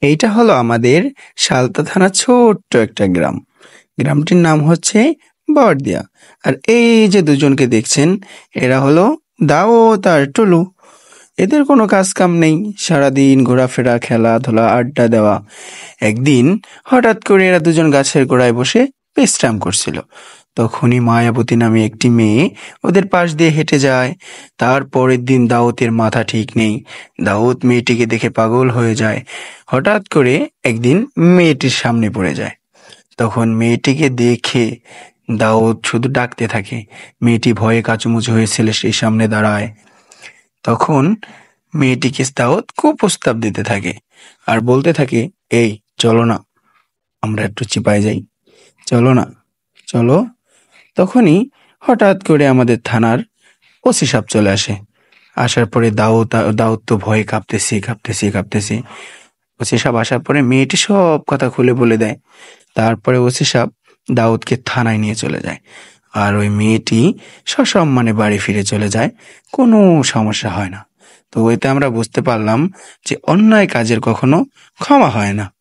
এইটা হলো আমাদের সালতা থানার ছোট্ট একটা গ্রাম। গ্রামটির নাম হচ্ছে বড়দিয়া। আর এই যে দুজনকে দেখছেন, এরা হলো দাউদ আর টুলু। এদের কোনো কাজ কাম নেই, সারাদিন ঘোরাফেরা, খেলাধুলা, আড্ডা দেওয়া। একদিন হঠাৎ করে এরা দুজন গাছের গোড়ায় বসে বিশ্রাম করছিল। তখনই মায়াবতী নামে একটি মেয়ে ওদের পাশ দিয়ে হেঁটে যায়। তারপরের দিন দাউদের মাথা ঠিক নেই। দাউদ মেয়েটিকে দেখে পাগল হয়ে যায়। হঠাৎ করে একদিন মেয়েটির সামনে পড়ে যায়। তখন মেয়েটিকে দেখে দাউদ শুধু ডাকতে থাকে। মেয়েটি ভয়ে কাচুমুচু হয়ে সেই সামনে দাঁড়ায়। তখন মেয়েটিকে দাউদ কুপ্রস্তাব দিতে থাকে আর বলতে থাকে, এই চলো না, আমরা একটু চিপায় যাই, চলো না, চলো। তখনই হঠাৎ করে আমাদের থানার ওসি সাহেব চলে আসে। আসার পরে দাউদ দাউদ তো ভয়ে কাঁপতেছে কাঁপতেছে কাঁপতেছে। ওসি সাহেব আসার পরে মেয়েটি সব কথা খুলে বলে দেয়। তারপরে ওসি সাহেব দাউদকে থানায় নিয়ে চলে যায়। আর ওই মেয়েটি সসম্মানে বাড়ি ফিরে চলে যায়, কোনো সমস্যা হয় না। তো এতে আমরা বুঝতে পারলাম যে অন্যায় কাজের কখনো ক্ষমা হয় না।